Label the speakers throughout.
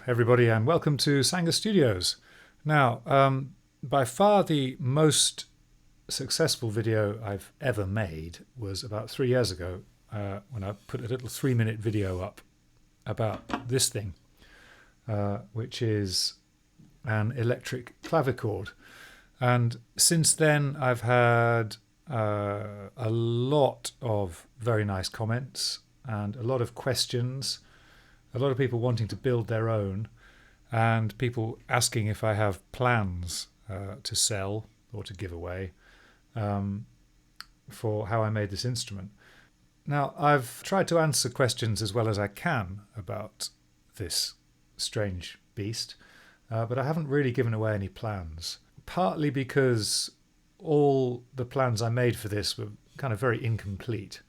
Speaker 1: everybody, and welcome to Sanger Studios. Now, by far the most successful video I've ever made was about 3 years ago when I put a little 3-minute video up about this thing, which is an electric clavichord. And since then I've had a lot of very nice comments and a lot of questions, a lot of people wanting to build their own, and people asking if I have plans to sell or to give away for how I made this instrument. Now, I've tried to answer questions as well as I can about this strange beast, but I haven't really given away any plans, partly because all the plans I made for this were kind of very incomplete.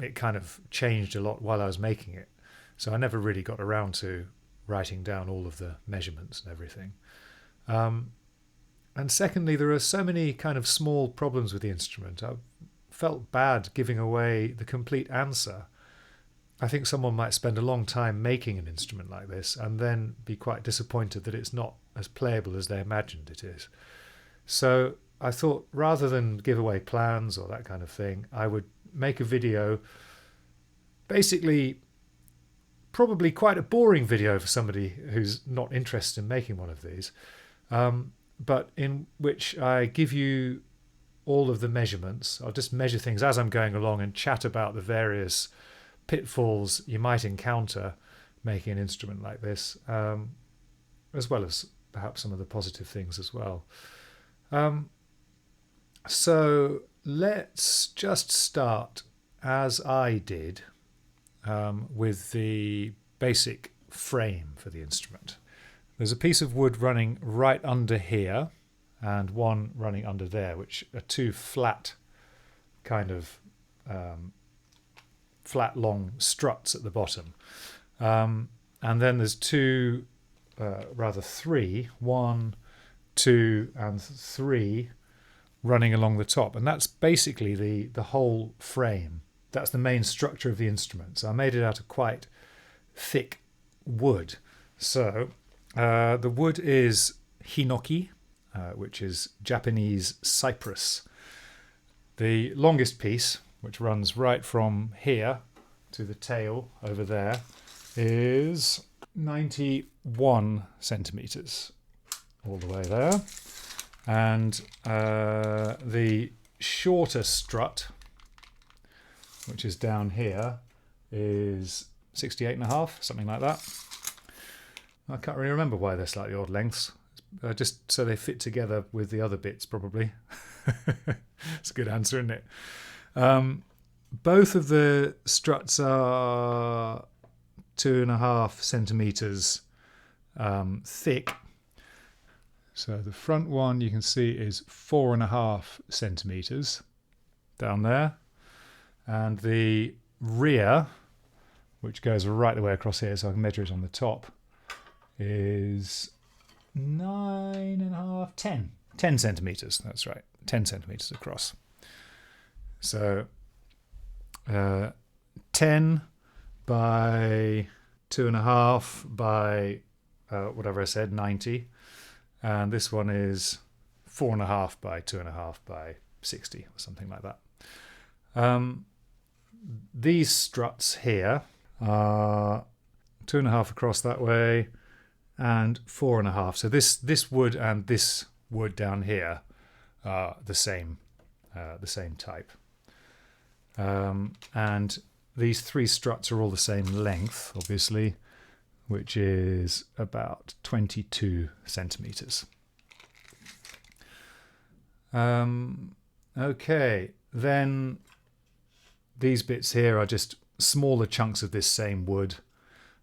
Speaker 1: It kind of changed a lot while I was making it, so I never really got around to writing down all of the measurements and everything. And secondly, there are so many kind of small problems with the instrument. I felt bad giving away the complete answer. I think someone might spend a long time making an instrument like this and then be quite disappointed that it's not as playable as they imagined it is. So I thought, rather than give away plans or that kind of thing, I would make a video, basically probably quite a boring video for somebody who's not interested in making one of these, but in which I give you all of the measurements. I'll just measure things as I'm going along and chat about the various pitfalls you might encounter making an instrument like this, as well as perhaps some of the positive things as well. So let's just start, as I did, with the basic frame for the instrument. There's a piece of wood running right under here and one running under there, which are two flat kind of flat long struts at the bottom. And then there's three, 1, 2 and 3 running along the top, and that's basically the whole frame. That's the main structure of the instrument. So I made it out of quite thick wood. So the wood is hinoki, which is Japanese cypress. The longest piece, which runs right from here to the tail over there, is 91 centimeters all the way there. And the shorter strut, which is down here, is 68.5, something like that. I can't really remember why they're slightly odd lengths. Just so they fit together with the other bits, probably. It's a good answer, isn't it? Both of the struts are 2.5 centimeters thick. So the front one you can see is 4.5 centimeters down there. And the rear, which goes right the way across here, so I can measure it on the top, is 9.5, 10 centimeters. That's right, 10 centimeters across. So 10 by 2.5 by whatever I said, 90. And this one is 4.5 by 2.5 by 60 or something like that. These struts here are 2.5 across that way and 4.5. So this wood and this wood down here are the same type. And these 3 struts are all the same length, obviously, which is about 22 centimeters. Okay, then these bits here are just smaller chunks of this same wood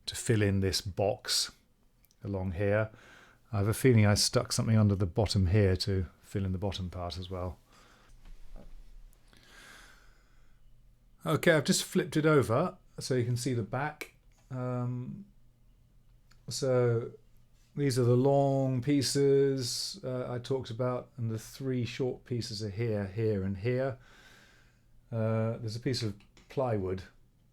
Speaker 1: to fill in this box along here. I have a feeling I stuck something under the bottom here to fill in the bottom part as well. Okay, I've just flipped it over so you can see the back. So these are the long pieces I talked about, and the 3 short pieces are here, here and here. There's a piece of plywood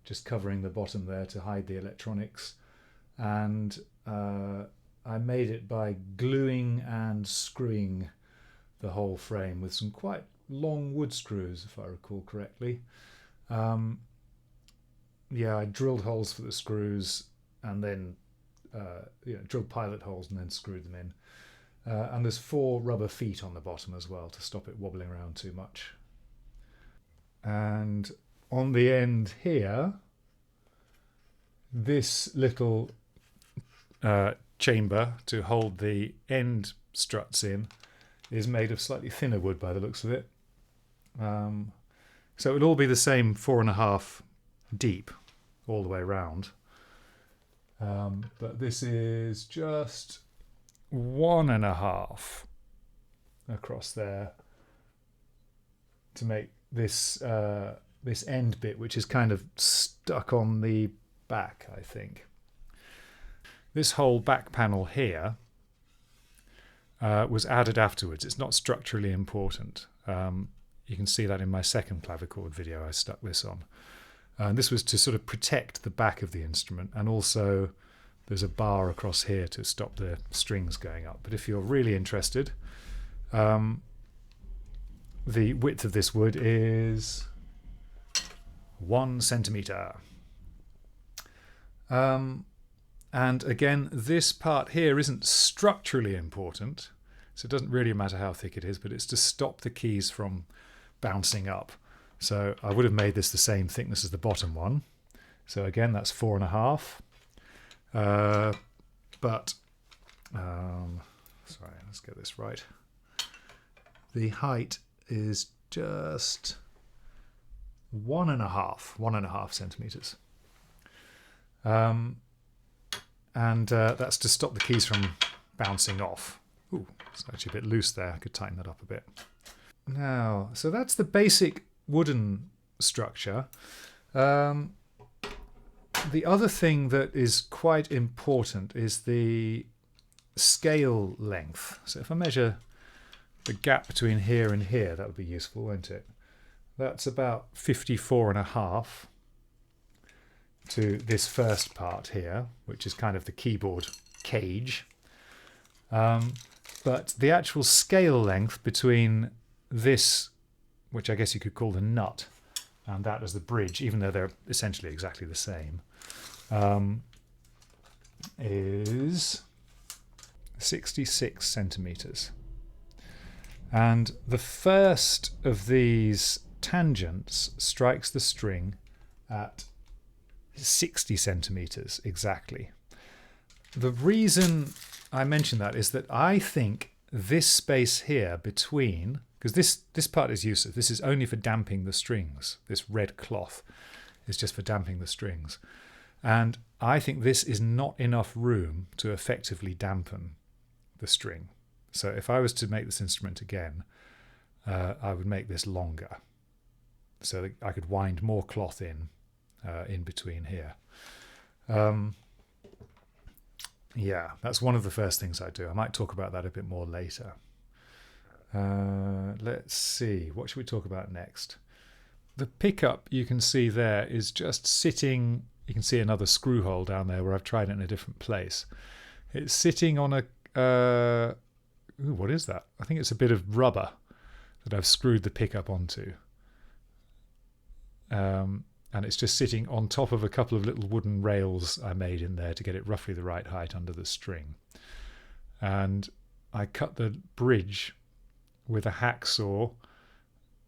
Speaker 1: just covering the bottom there to hide the electronics. and I made it by gluing and screwing the whole frame with some quite long wood screws, if I recall correctly. Yeah, I drilled holes for the screws and then drilled pilot holes and then screwed them in. And there's 4 rubber feet on the bottom as well to stop it wobbling around too much. And on the end here, this little chamber to hold the end struts in is made of slightly thinner wood by the looks of it. So it would all be the same 4.5 deep all the way around. But this is just 1.5 across there to make this this end bit, which is kind of stuck on the back, I think. This whole back panel here was added afterwards. It's not structurally important. You can see that in my second clavichord video I stuck this on. And this was to sort of protect the back of the instrument, and also there's a bar across here to stop the strings going up. But if you're really interested, the width of this wood is 1 centimetre. And again, this part here isn't structurally important, so it doesn't really matter how thick it is, but it's to stop the keys from bouncing up. So I would have made this the same thickness as the bottom one. So again, that's 4.5. But sorry, let's get this right. The height is just 1.5 centimeters. And that's to stop the keys from bouncing off. Ooh, it's actually a bit loose there. I could tighten that up a bit. Now, so that's the basic wooden structure. The other thing that is quite important is the scale length. So if I measure the gap between here and here, that would be useful, won't it? That's about 54.5 to this first part here, which is kind of the keyboard cage. But the actual scale length between this, which I guess you could call the nut, and that as the bridge, even though they're essentially exactly the same, is 66 centimeters. And the first of these tangents strikes the string at 60 centimeters exactly. The reason I mention that is that I think this space here between, because this part is useless, this is only for damping the strings. This red cloth is just for damping the strings. And I think this is not enough room to effectively dampen the string. So if I was to make this instrument again, I would make this longer, so that I could wind more cloth in between here. Yeah, that's one of the first things I do. I might talk about that a bit more later. Let's see, what should we talk about next? The pickup you can see there is just sitting, you can see another screw hole down there where I've tried it in a different place. It's sitting on a, ooh, what is that? I think it's a bit of rubber that I've screwed the pickup onto. And it's just sitting on top of a couple of little wooden rails I made in there to get it roughly the right height under the string. And I cut the bridge with a hacksaw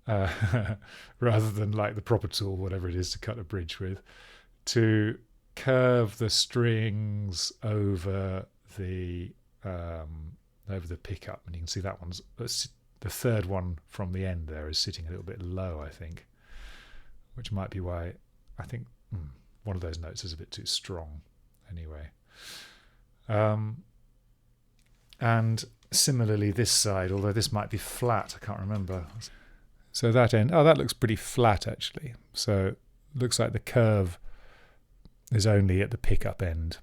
Speaker 1: rather than like the proper tool, whatever it is to cut a bridge with, to curve the strings over the pickup. And you can see that one's, the third one from the end there is sitting a little bit low, I think, which might be why I think one of those notes is a bit too strong anyway. And similarly this side, although this might be flat, I can't remember. So that end, oh, that looks pretty flat actually. So it looks like the curve is only at the pickup end.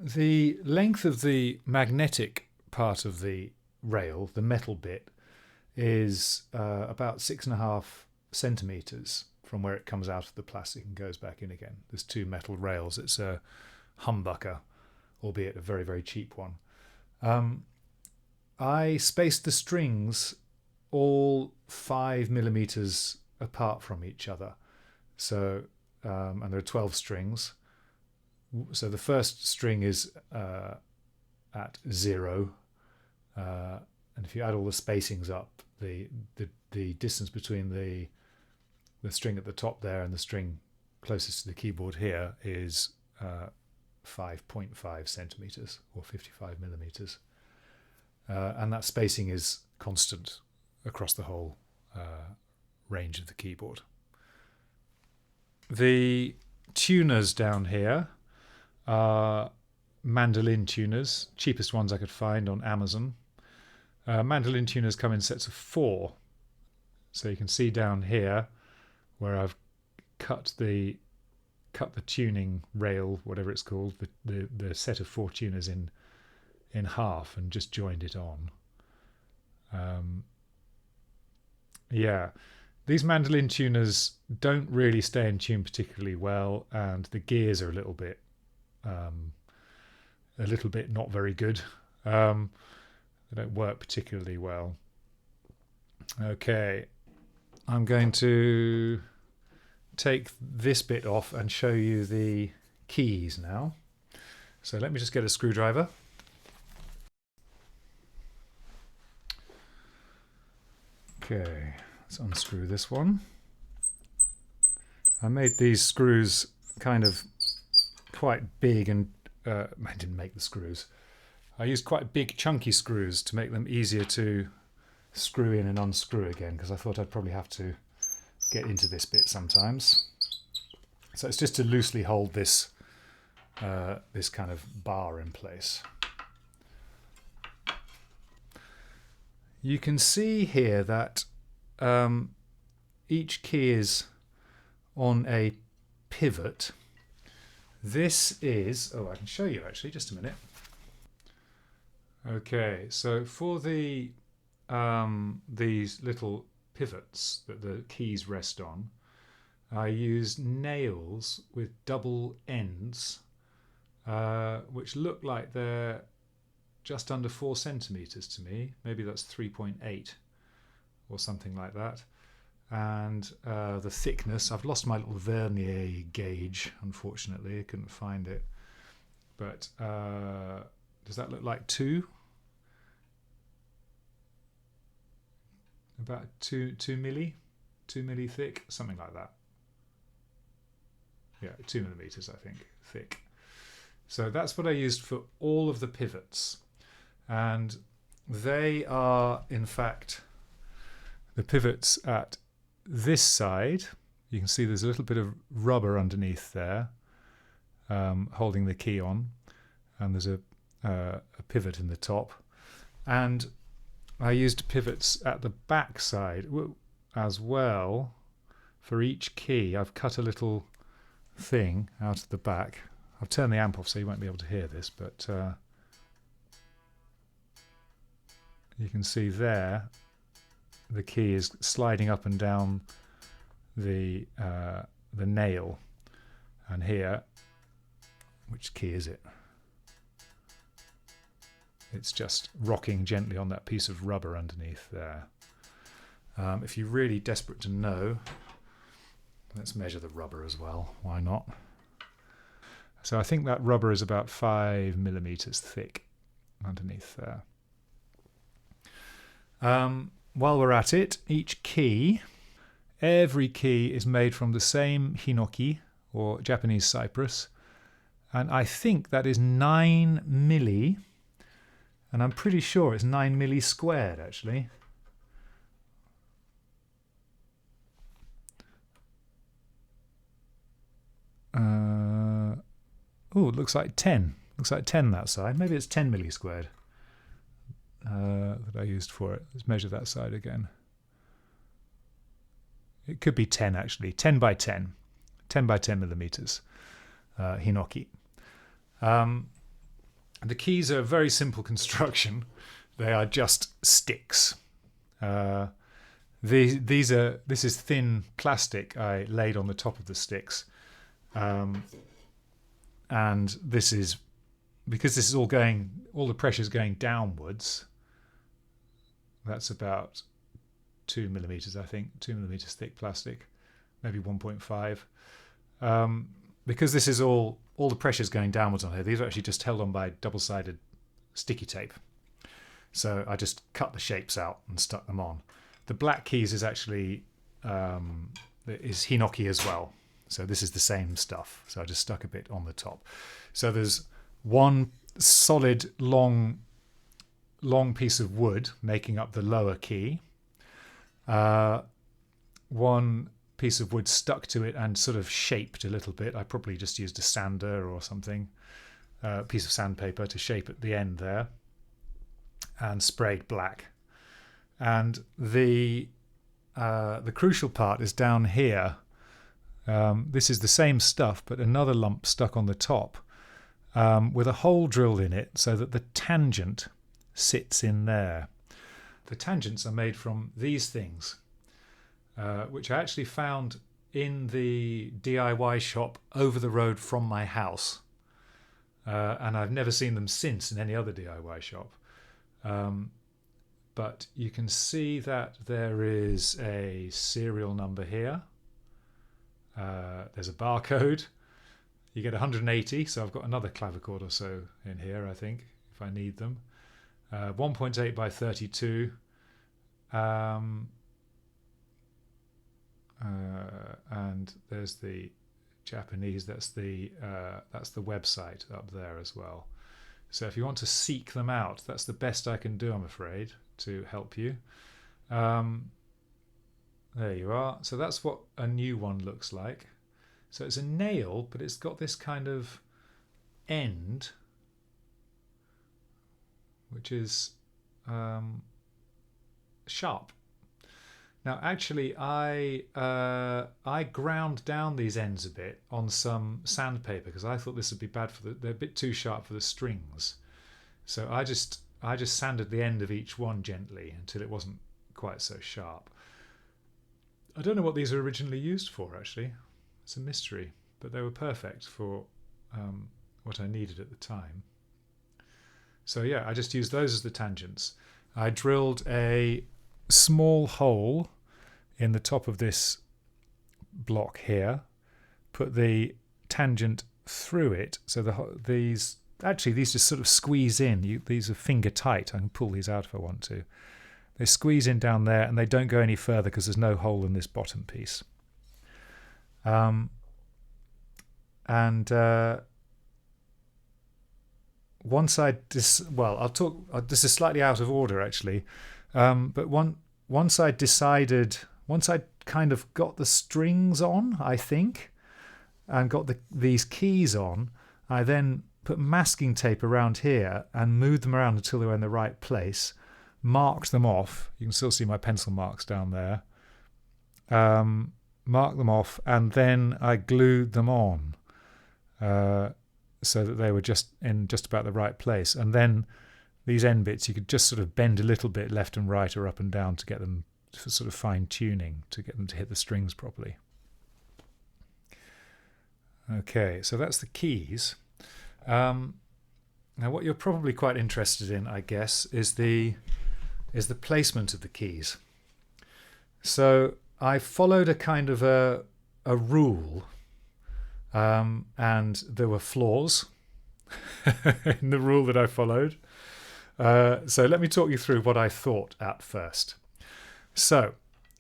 Speaker 1: The length of the magnetic part of the rail, the metal bit, is about 6.5 centimeters from where it comes out of the plastic and goes back in again. There's 2 metal rails. It's a humbucker, albeit a very, very cheap one. I spaced the strings all 5mm apart from each other. So, and there are 12 strings. So the first string is at 0. And if you add all the spacings up, the distance between the string at the top there and the string closest to the keyboard here is 5.5 centimeters or 55mm. And that spacing is constant across the whole range of the keyboard. The tuners down here are mandolin tuners, cheapest ones I could find on Amazon. Mandolin tuners come in sets of 4. So you can see down here where I've cut the tuning rail, whatever it's called, the set of 4 tuners in half and just joined it on. Yeah, these mandolin tuners don't really stay in tune particularly well, and the gears are a little bit not very good. They don't work particularly well. Okay, I'm going to take this bit off and show you the keys now. So let me just get a screwdriver. Okay, let's unscrew this one. I made these screws kind of quite big, and I didn't make the screws. I used quite big chunky screws to make them easier to screw in and unscrew again, because I thought I'd probably have to get into this bit sometimes. So it's just to loosely hold this this kind of bar in place. You can see here that each key is on a pivot. This is, oh, I can show you actually, just a minute. Okay, so for the these little pivots that the keys rest on, I use nails with double ends, which look like they're just under 4 centimeters to me. Maybe that's 3.8 or something like that. And the thickness, I've lost my little vernier gauge, unfortunately. I couldn't find it. But does that look like 2? About 2 milli? 2 milli thick? Something like that. Yeah, 2 millimeters, I think, thick. So that's what I used for all of the pivots. And they are, in fact, the pivots at this side. You can see there's a little bit of rubber underneath there, holding the key on. And there's a pivot in the top. And I used pivots at the back side as well for each key. I've cut a little thing out of the back. I've turned the amp off so you won't be able to hear this, but you can see there the key is sliding up and down the nail, and here, which key is it? It's just rocking gently on that piece of rubber underneath there. If you're really desperate to know, let's measure the rubber as well. Why not? So I think that rubber is about 5 millimeters thick underneath there. While we're at it, every key is made from the same hinoki, or Japanese cypress, and I think that is 9 milli, and I'm pretty sure it's 9 milli squared actually. Oh, it looks like 10. Looks like 10 that side. Maybe it's 10 milli squared that I used for it. Let's measure that side again. It could be 10 actually. 10 by 10. 10 by 10 millimeters. Hinoki. The keys are a very simple construction. They are just sticks. This is thin plastic I laid on the top of the sticks, and this is because this is all the pressure's going downwards. That's about 2 millimeters, I think, 2 millimeters thick plastic, maybe 1.5. Because this is all the pressure's going downwards on here. These are actually just held on by double-sided sticky tape. So I just cut the shapes out and stuck them on. The black keys is actually is hinoki as well. So this is the same stuff. So I just stuck a bit on the top. So there's one solid long piece of wood making up the lower key. One piece of wood stuck to it and sort of shaped a little bit. I probably just used a sander or something, a piece of sandpaper to shape at the end there, and sprayed black. And the crucial part is down here. This is the same stuff, but another lump stuck on the top with a hole drilled in it so that the tangent sits in there. The tangents are made from these things, which I actually found in the DIY shop over the road from my house. And I've never seen them since in any other DIY shop. But you can see that there is a serial number here. There's a barcode. You get 180, so I've got another clavichord or so in here, I think, if I need them. 1.8 by 32. And there's the Japanese. That's the website up there as well. So if you want to seek them out, that's the best I can do, I'm afraid, to help you. There you are. So that's what a new one looks like. So it's a nail, but it's got this kind of end, which is sharp. Now, actually, I ground down these ends a bit on some sandpaper because I thought this would be bad they're a bit too sharp for the strings. So I just sanded the end of each one gently until it wasn't quite so sharp. I don't know what these were originally used for, actually. It's a mystery, but they were perfect for what I needed at the time. So yeah, I just used those as the tangents. I drilled a small hole in the top of this block here, put the tangent through it, so these just sort of squeeze in. These are finger tight. I can pull these out if I want to. They squeeze in down there and they don't go any further because there's no hole in this bottom piece. Once this is slightly out of order actually, but once I kind of got the strings on, I think, and got these keys on, I then put masking tape around here and moved them around until they were in the right place, marked them off. You can still see my pencil marks down there. Marked them off, and then I glued them on so that they were just in just about the right place. And then these end bits, you could just sort of bend a little bit left and right or up and down to get them for sort of fine tuning, to get them to hit the strings properly. Okay, so that's the keys. Now what you're probably quite interested in, I guess, is the placement of the keys. So I followed a kind of a rule, and there were flaws in the rule that I followed. So let me talk you through what I thought at first. So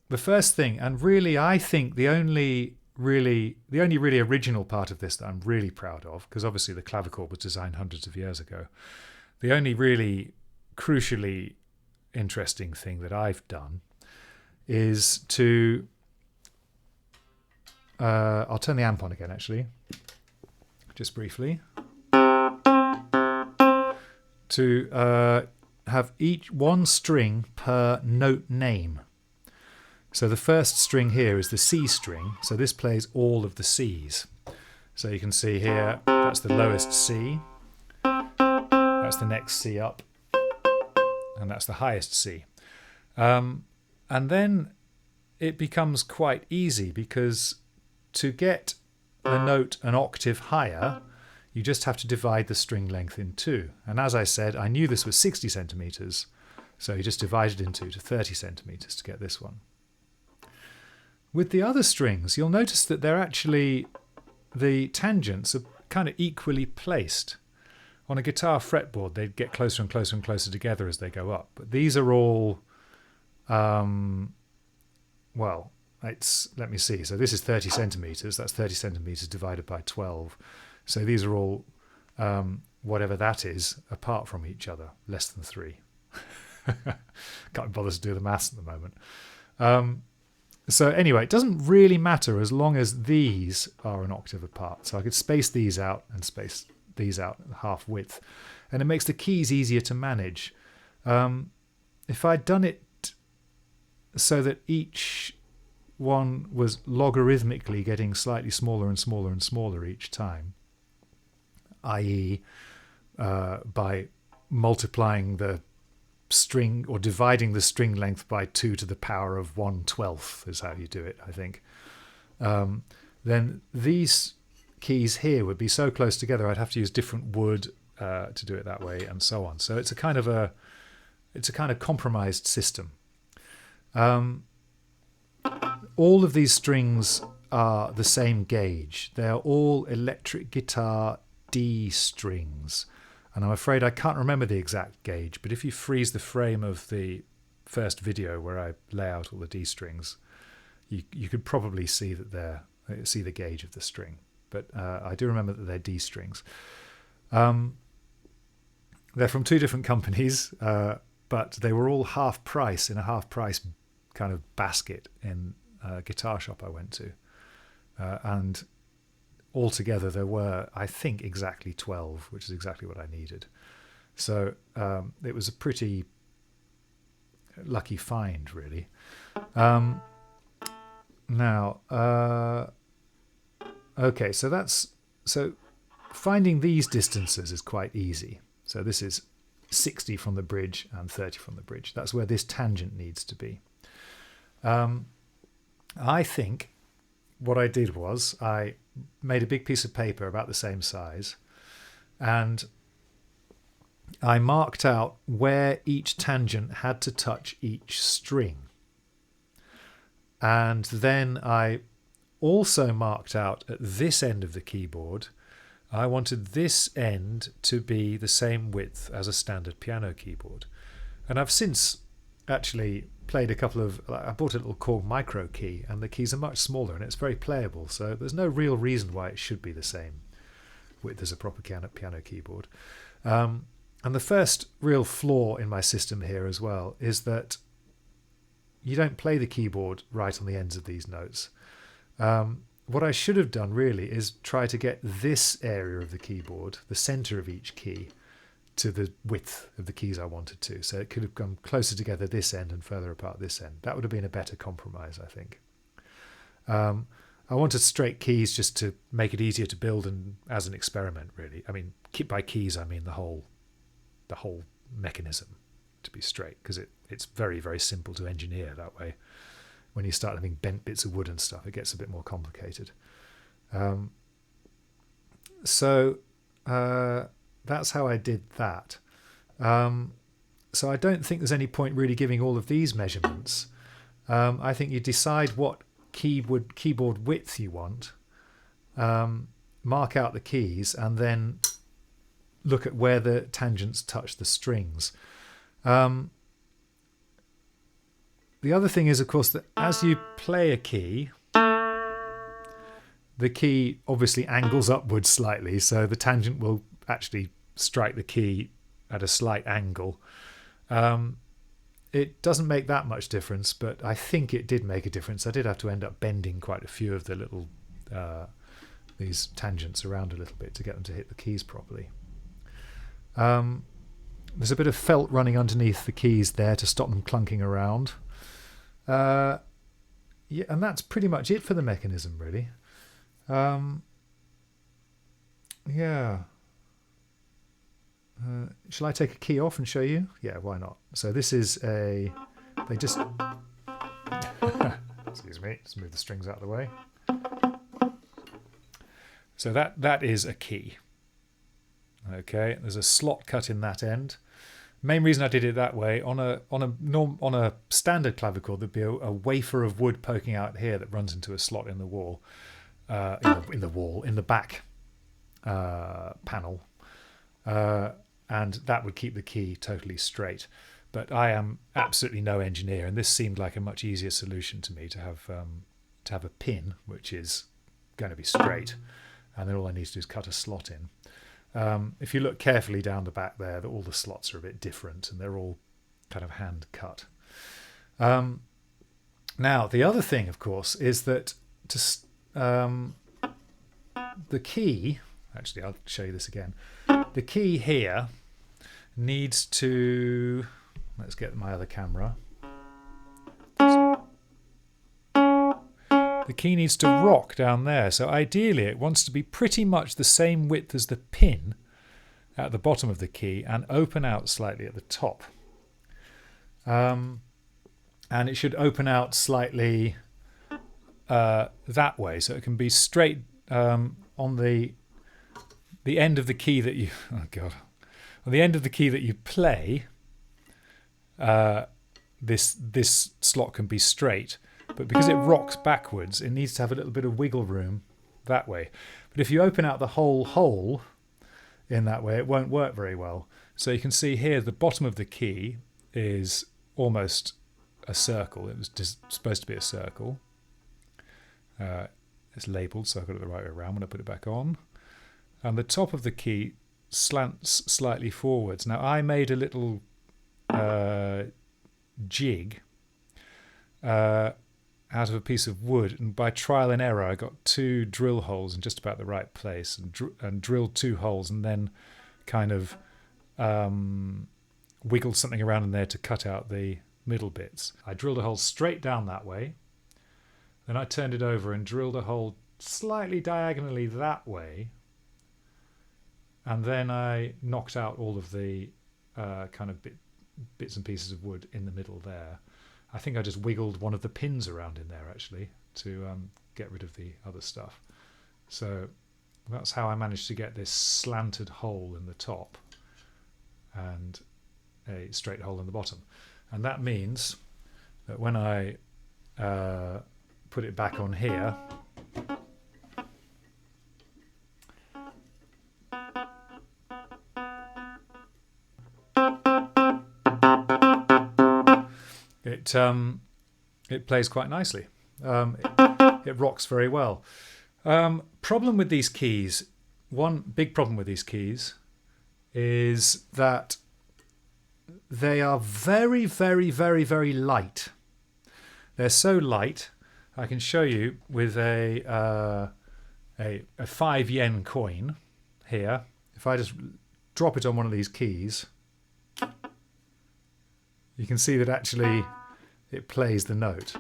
Speaker 1: the first thing, and really I think the only really original part of this that I'm really proud of, because obviously the clavichord was designed hundreds of years ago, the only really crucially interesting thing that I've done is to I'll turn the amp on again actually, just briefly, to have each one string per note name. So the first string here is the C string, so this plays all of the C's. So you can see here, that's the lowest C, that's the next C up, and that's the highest C. And then it becomes quite easy, because to get a note an octave higher, you just have to divide the string length in two. And as I said, I knew this was 60 centimeters, so you just divide it in two to 30 centimeters to get this one. With the other strings, you'll notice that they're actually, the tangents are kind of equally placed. On a guitar fretboard, they get closer and closer and closer together as they go up. But these are all, well, let me see. So this is 30 centimeters. That's 30 centimeters divided by 12. So these are all, whatever that is, apart from each other, less than 3. Can't bother to do the maths at the moment. So anyway, it doesn't really matter as long as these are an octave apart. So I could space these out and space these out half width, and it makes the keys easier to manage. If I'd done it so that each one was logarithmically getting slightly smaller and smaller and smaller each time, i.e. By multiplying the string or dividing the string length by 2 to the power of 1/12 is how you do it, I think. Then these keys here would be so close together I'd have to use different wood to do it that way, and so on. So it's a kind of compromised system. All of these strings are the same gauge. They are all electric guitar D strings. And I'm afraid I can't remember the exact gauge, but if you freeze the frame of the first video where I lay out all the D strings, you could probably see that see the gauge of the string. But I do remember that they're D strings. They're from 2 different companies, but they were all half price in a half price kind of basket in a guitar shop I went to. And altogether there were, I think, exactly 12, which is exactly what I needed. So it was a pretty lucky find, really. Okay, so finding these distances is quite easy. So this is 60 from the bridge and 30 from the bridge. That's where this tangent needs to be. I think what I did was I made a big piece of paper about the same size, and I marked out where each tangent had to touch each string. And then I also marked out at this end of the keyboard, I wanted this end to be the same width as a standard piano keyboard. And I've since actually played a couple of, I bought a little Korg micro key, and the keys are much smaller and it's very playable, so there's no real reason why it should be the same width as a proper piano keyboard. And the first real flaw in my system here as well is that you don't play the keyboard right on the ends of these notes. What I should have done really is try to get this area of the keyboard, the center of each key, to the width of the keys I wanted to. So it could have come closer together this end and further apart this end. That would have been a better compromise, I think. I wanted straight keys just to make it easier to build and as an experiment, really. I mean, by keys, I mean the whole mechanism to be straight, because it's very, very simple to engineer that way. When you start having bent bits of wood and stuff, it gets a bit more complicated. So that's how I did that. So I don't think there's any point really giving all of these measurements. I think you decide what keyboard width you want, mark out the keys, and then look at where the tangents touch the strings. The other thing is, of course, that as you play a key, the key obviously angles upwards slightly, so the tangent will actually strike the key at a slight angle. It doesn't make that much difference, but I think it did make a difference. I did have to end up bending quite a few of the little these tangents around a little bit to get them to hit the keys properly. There's a bit of felt running underneath the keys there to stop them clunking around. Yeah, and that's pretty much it for the mechanism, really. Yeah. Shall I take a key off and show you? Yeah, why not? So this is they just Excuse me, let's move the strings out of the way. So that is a key. Okay, there's a slot cut in that end. Main reason I did it that way, on a standard clavichord, there'd be a wafer of wood poking out here that runs into a slot in the wall, in the back panel, and that would keep the key totally straight. But I am absolutely no engineer, and this seemed like a much easier solution to me to have a pin which is going to be straight, and then all I need to do is cut a slot in. If you look carefully down the back there, all the slots are a bit different, and they're all kind of hand cut. Now, the other thing, of course, is that the key. Actually, I'll show you this again. The key here needs to. Let's get my other camera. The key needs to rock down there. So ideally it wants to be pretty much the same width as the pin at the bottom of the key and open out slightly at the top. And it should open out slightly that way. So it can be straight on the end of the key that you... Oh, God. On the end of the key that you play, this slot can be straight. But because it rocks backwards, it needs to have a little bit of wiggle room that way. But if you open out the whole hole in that way, it won't work very well. So you can see here the bottom of the key is almost a circle. It was just supposed to be a circle. It's labelled, so I've got it the right way around when I put it back on. And the top of the key slants slightly forwards. Now I made a little jig out of a piece of wood, and by trial and error I got 2 drill holes in just about the right place and drilled 2 holes, and then kind of wiggled something around in there to cut out the middle bits. I drilled a hole straight down that way, then I turned it over and drilled a hole slightly diagonally that way, and then I knocked out all of the kind of bits and pieces of wood in the middle there. I think I just wiggled one of the pins around in there actually to get rid of the other stuff. So that's how I managed to get this slanted hole in the top and a straight hole in the bottom. And that means that when I put it back on here, it plays quite nicely. It rocks very well. Problem with these keys, one big problem with these keys is that they are very, very, very, very light. They're so light, I can show you with a 5 yen coin here. If I just drop it on one of these keys, you can see that actually it plays the note.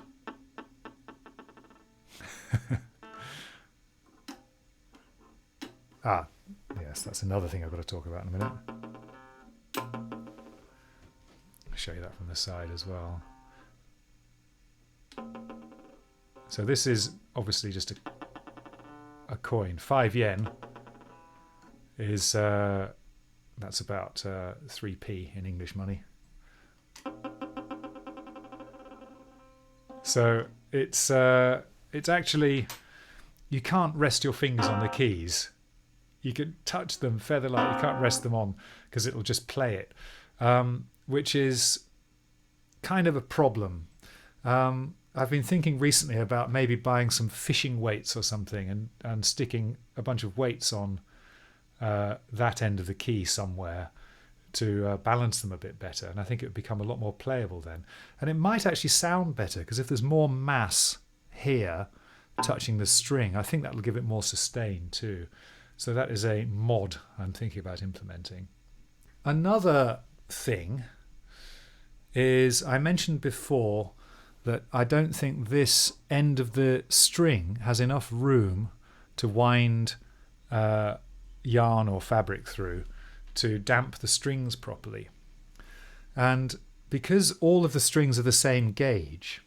Speaker 1: Yes, that's another thing I've got to talk about in a minute. I'll show you that from the side as well. So this is obviously just a coin. 5 yen is that's about 3p in English money. So it's actually, you can't rest your fingers on the keys. You can touch them feather-light. You can't rest them on because it'll just play it, which is kind of a problem. I've been thinking recently about maybe buying some fishing weights or something and sticking a bunch of weights on that end of the key somewhere to balance them a bit better, and I think it would become a lot more playable then. And it might actually sound better because if there's more mass here touching the string, I think that will give it more sustain too. So that is a mod I'm thinking about implementing. Another thing is, I mentioned before that I don't think this end of the string has enough room to wind yarn or fabric through to damp the strings properly. And because all of the strings are the same gauge,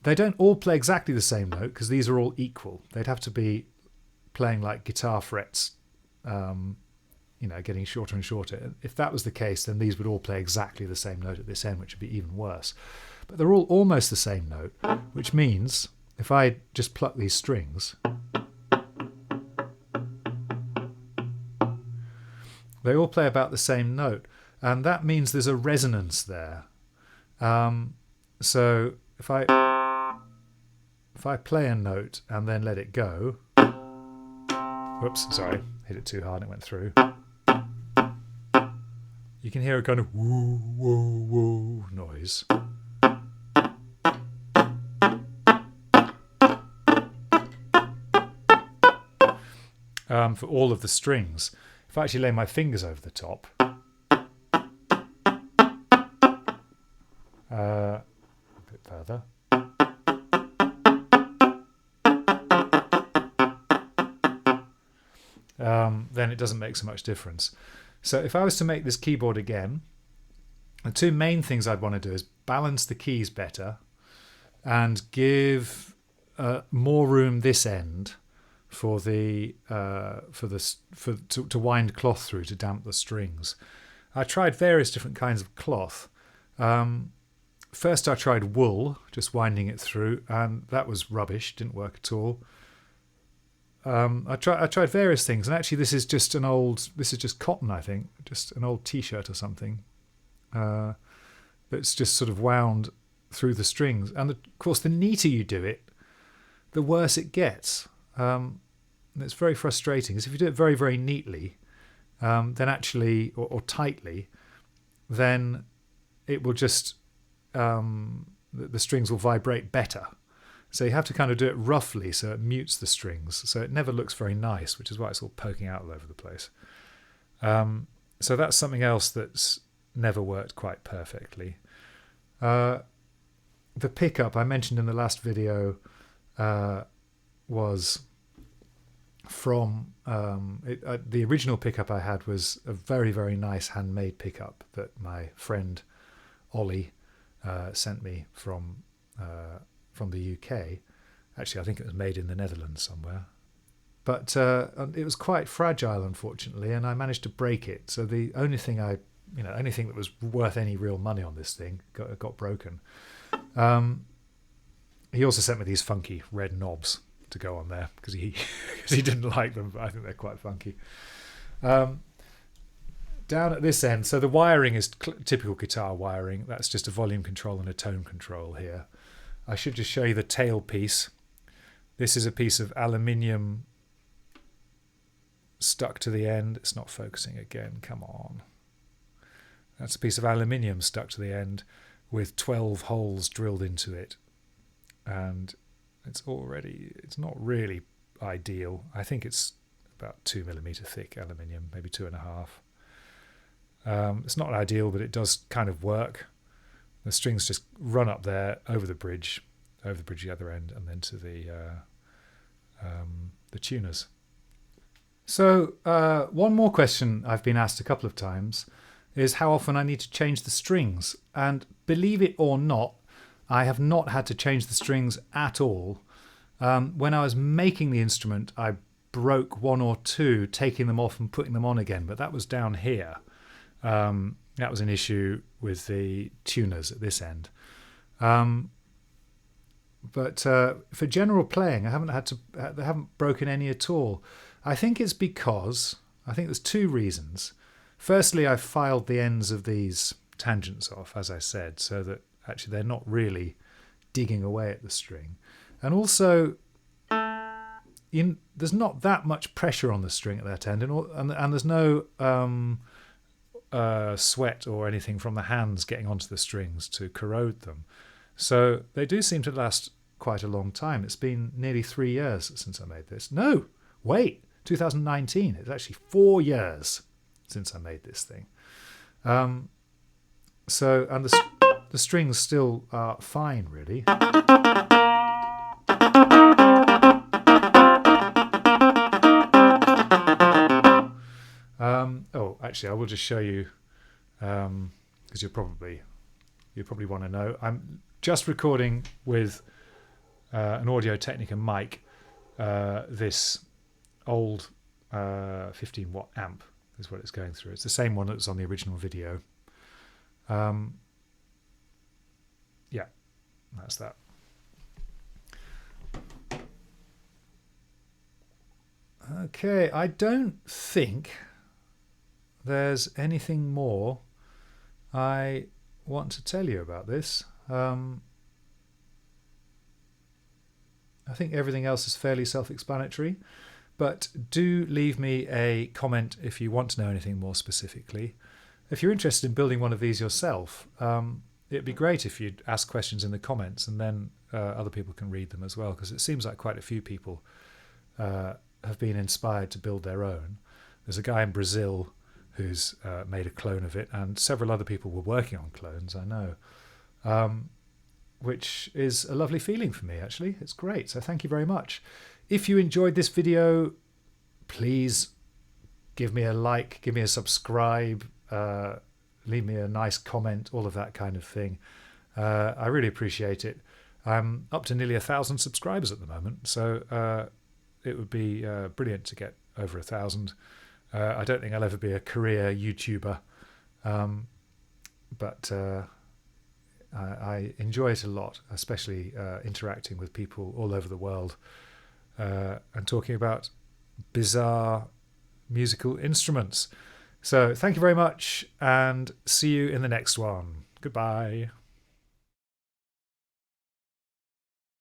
Speaker 1: They don't all play exactly the same note because these are all equal. They'd have to be playing like guitar frets, getting shorter and shorter. If that was the case, then these would all play exactly the same note at this end, which would be even worse. But they're all almost the same note, which means if I just pluck these strings, they all play about the same note. And that means there's a resonance there. So if I play a note and then let it go, whoops, sorry, hit it too hard and it went through. You can hear a kind of woo, woo, woo noise. For all of the strings. If I actually lay my fingers over the top, a bit further, then it doesn't make so much difference. So if I was to make this keyboard again, the two main things I'd want to do is balance the keys better and give more room this end for to wind cloth through to damp the strings. I tried various different kinds of cloth. First I tried wool, just winding it through, and that was rubbish, didn't work at all. I tried various things, and actually this is just cotton, I think, just an old t-shirt or something that's just sort of wound through the strings. And of course the neater you do it, the worse it gets. It's very frustrating, because if you do it very, very neatly, then actually, or tightly, then it will just, the strings will vibrate better. So you have to kind of do it roughly so it mutes the strings. So it never looks very nice, which is why it's all poking out all over the place. So that's something else that's never worked quite perfectly. The pickup I mentioned in the last video was from the original pickup I had was a very, very nice handmade pickup that my friend Ollie sent me from the UK. Actually, I think it was made in the Netherlands somewhere. But it was quite fragile, unfortunately, and I managed to break it. So the only thing anything that was worth any real money on this thing got broken. He also sent me these funky red knobs to go on there because he didn't like them, but I think they're quite funky. Down at this end, so the wiring is typical guitar wiring. That's just a volume control and a tone control here. I should just show you the tailpiece. This is a piece of aluminium stuck to the end. It's not focusing again, come on. That's a piece of aluminium stuck to the end with 12 holes drilled into it. And it's not really ideal. I think it's about 2mm thick aluminium, maybe 2.5. It's not ideal, but it does kind of work. The strings just run up there over the bridge the other end, and then to the tuners. So one more question I've been asked a couple of times is how often I need to change the strings. And believe it or not, I have not had to change the strings at all. When I was making the instrument, I broke one or two, taking them off and putting them on again, but that was down here. That was an issue with the tuners at this end. But for general playing, I haven't broken any at all. I think it's because, I think there's two reasons. Firstly, I've filed the ends of these tangents off, as I said, so that actually they're not really digging away at the string. And also, there's not that much pressure on the string at that end, and there's no sweat or anything from the hands getting onto the strings to corrode them. So they do seem to last quite a long time. It's been nearly 3 years since I made this. No, wait, 2019. It's actually 4 years since I made this thing. And the strings still are fine, really. Actually, I will just show you because you probably want to know. I'm just recording with an Audio-Technica mic, this old 15 watt amp is what it's going through. It's the same one that's on the original video. Yeah, that's that. Okay, I don't think there's anything more I want to tell you about this. I think everything else is fairly self-explanatory, but do leave me a comment if you want to know anything more specifically. If you're interested in building one of these yourself, it'd be great if you'd ask questions in the comments, and then other people can read them as well, because it seems like quite a few people have been inspired to build their own. There's a guy in Brazil who's made a clone of it, and several other people were working on clones, I know, which is a lovely feeling for me, actually. It's great, so thank you very much. If you enjoyed this video, please give me a like, give me a subscribe, leave me a nice comment, all of that kind of thing. I really appreciate it. I'm up to nearly 1,000 subscribers at the moment, so it would be brilliant to get over 1,000. I don't think I'll ever be a career YouTuber, but I enjoy it a lot, especially interacting with people all over the world and talking about bizarre musical instruments. So thank you very much, and see you in the next one. Goodbye.